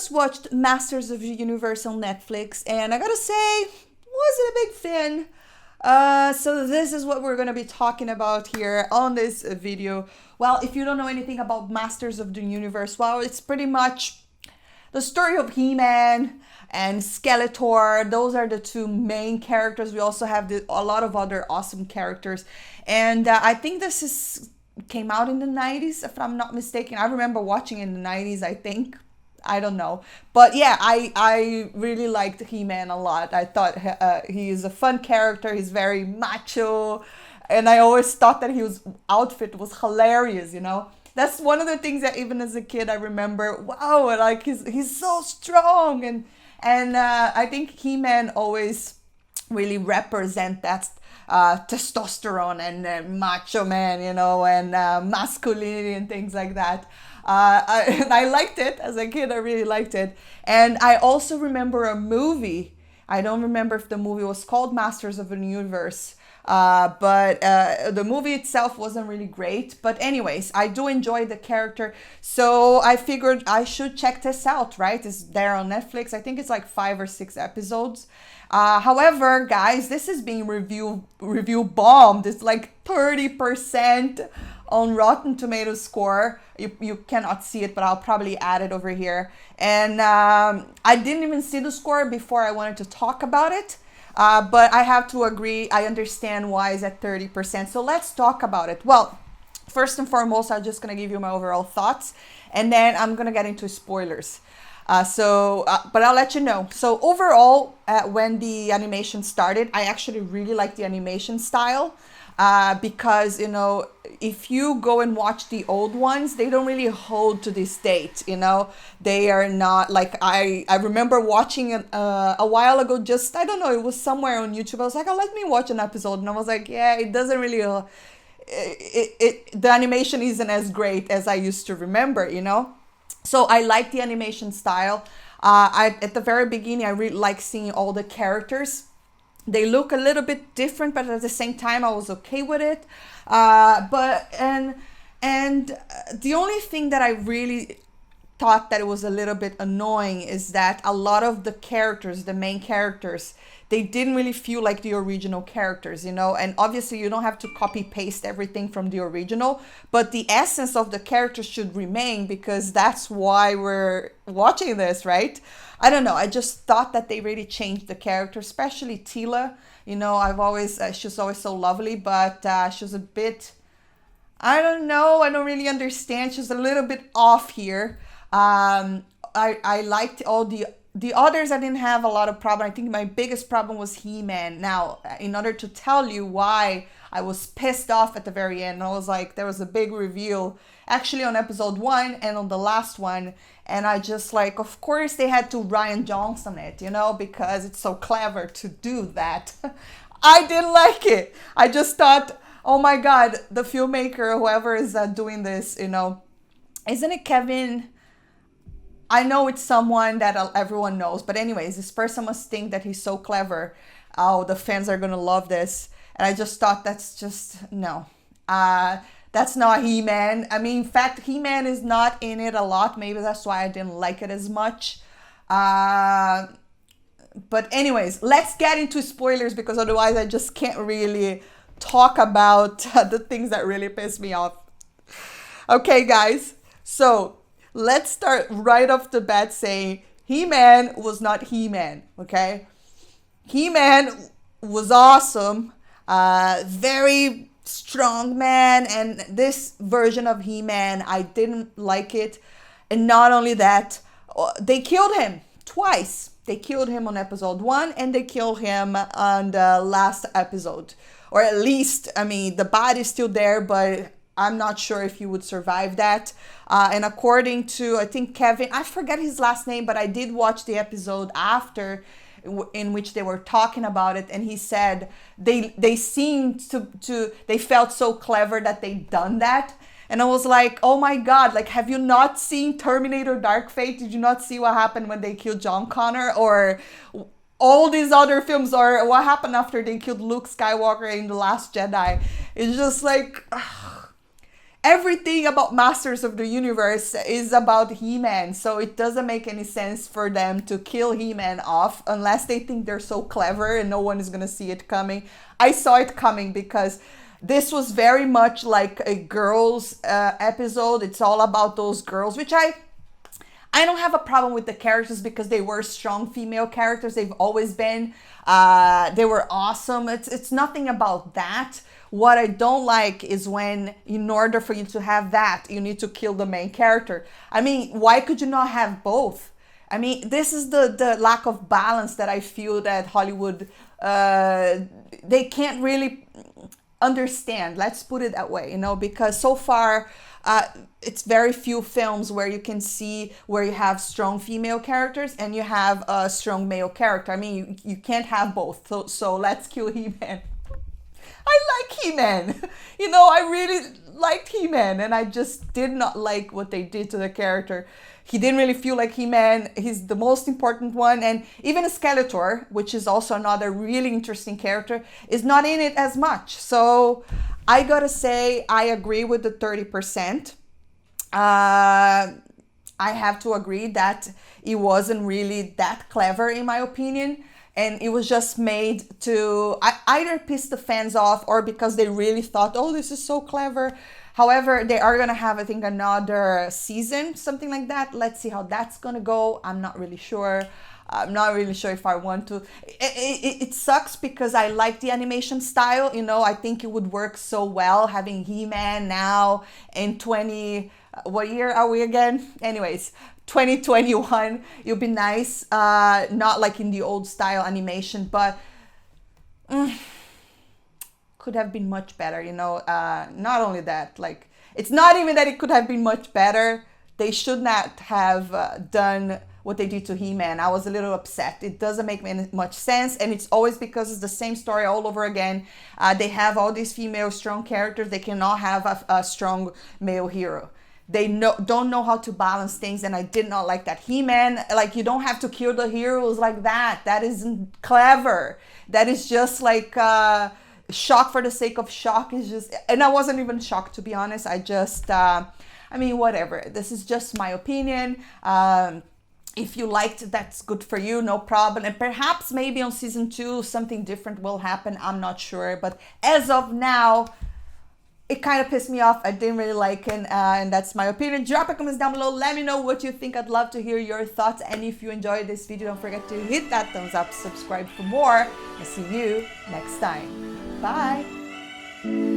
just watched Masters of the Universe on Netflix, and I gotta say, wasn't a big fan. So this is what we're gonna be talking about here on this video. Well, if you don't know anything about Masters of the Universe, well, it's pretty much the story of He-Man and Skeletor. Those are the two main characters. We also have a lot of other awesome characters, and I think this is came out in the 90s, if I'm not mistaken. I remember watching in the 90s, I think. I don't know. But yeah, I really liked He-Man a lot. I thought he is a fun character. He's very macho. And I always thought that his outfit was hilarious, you know? That's one of the things that even as a kid I remember, wow, like he's so strong. And I think He-Man always really represent that testosterone and macho man, you know, and masculinity and things like that. I liked it as a kid. I really liked it. And I also remember a movie. I don't remember if the movie was called Masters of the Universe, but the movie itself wasn't really great. But anyways, I do enjoy the character, so I figured I should check this out, right? It's there on Netflix. I think it's like 5 or 6 episodes. However, guys, this is being review bombed. It's like 30% on Rotten Tomatoes score. You cannot see it, but I'll probably add it over here. And I didn't even see the score before I wanted to talk about it. But I have to agree, I understand why it's at 30%. So let's talk about it. Well, first and foremost, I'm just going to give you my overall thoughts, and then I'm going to get into spoilers. But I'll let you know. So overall, when the animation started, I actually really liked the animation style. Because, you know, if you go and watch the old ones, they don't really hold to this date, you know. They are not like, I remember watching it a while ago, just, I don't know, it was somewhere on YouTube. I was like, oh, let me watch an episode. And I was like, yeah, it doesn't really, the animation isn't as great as I used to remember, you know. So I like the animation style. At the very beginning, I really like seeing all the characters. They look a little bit different, but at the same time, I was okay with it. And the only thing that I really thought that it was a little bit annoying is that a lot of the characters, the main characters, they didn't really feel like the original characters, you know. And obviously, you don't have to copy paste everything from the original, but the essence of the characters should remain, because that's why we're watching this, right? I don't know. I just thought that they really changed the character, especially Tila. You know, she's always so lovely, but she's a bit, I don't know. I don't really understand. She's a little bit off here. I liked all the others. I didn't have a lot of problem. I think my biggest problem was He-Man. Now, in order to tell you why I was pissed off at the very end, I was like, there was a big reveal actually on episode 1 and on the last one. And I just like, of course they had to Rian Johnson it, you know, because it's so clever to do that. I didn't like it. I just thought, oh my God, the filmmaker, whoever is doing this, you know, isn't it Kevin? I know it's someone that everyone knows, but anyways, this person must think that he's so clever. Oh, the fans are gonna love this. And I just thought that's just, no. That's not He-Man. I mean, in fact, He-Man is not in it a lot. Maybe that's why I didn't like it as much. But anyways, let's get into spoilers, because otherwise I just can't really talk about the things that really piss me off. Okay, guys. So let's start right off the bat saying He-Man was not He-Man, okay? He-Man was awesome. Very strong man, and this version of He-Man, I didn't like it. And not only that, they killed him twice. They killed him on episode 1, and they killed him on the last episode. Or at least, I mean, the body's still there, but I'm not sure if he would survive that. And according to, I think Kevin, I forget his last name, but I did watch the episode after, in which they were talking about it, and he said they seemed to they felt so clever that they done that. And I was like, oh my God, like, have you not seen Terminator Dark Fate? Did you not see what happened when they killed John Connor? Or all these other films, or what happened after they killed Luke Skywalker in The Last Jedi? It's just like, ugh. everything about Masters of the Universe is about He-Man, so it doesn't make any sense for them to kill He-Man off unless they think they're so clever and no one is gonna see it coming. I saw it coming because this was very much like a girls episode. It's all about those girls, which I don't have a problem with the characters because they were strong female characters. They've always been. They were awesome. It's nothing about that. What I don't like is when, in order for you to have that, you need to kill the main character. I mean, why could you not have both? I mean, this is the lack of balance that I feel that Hollywood, they can't really understand. Let's put it that way, you know, because so far, it's very few films where you can see where you have strong female characters and you have a strong male character. I mean, you can't have both. So let's kill He-Man. I like He-Man. You know, I really liked He-Man, and I just did not like what they did to the character. He didn't really feel like He-Man. He's the most important one. And even Skeletor, which is also another really interesting character, is not in it as much. So I gotta say, I agree with the 30%. I have to agree that it wasn't really that clever, in my opinion. And it was just made to either piss the fans off or because they really thought, oh, this is so clever. However, they are going to have, I think, another season, something like that. Let's see how that's going to go. I'm not really sure. I'm not really sure if I want to. It sucks because I like the animation style. You know, I think it would work so well having He-Man now in what year are we again? Anyways, 2021. It'll be nice. Not like in the old style animation, but could have been much better, you know. Not only that, like, it's not even that it could have been much better. They should not have done what they did to He-Man. I was a little upset. It doesn't make much sense, and it's always because it's the same story all over again. They have all these female strong characters. They cannot have a strong male hero. They don't know how to balance things, and I did not like that. He-Man, like, you don't have to kill the heroes like that. That isn't clever. That is just like shock for the sake of shock. Is just, and I wasn't even shocked, to be honest. I just, I mean, whatever. This is just my opinion. If you liked, that's good for you, no problem. And perhaps maybe on season 2, something different will happen. I'm not sure. But as of now, it kind of pissed me off. I didn't really like it, and that's my opinion. Drop a comment down below. Let me know what you think. I'd love to hear your thoughts. And if you enjoyed this video, don't forget to hit that thumbs up, subscribe for more. I'll see you next time. Bye.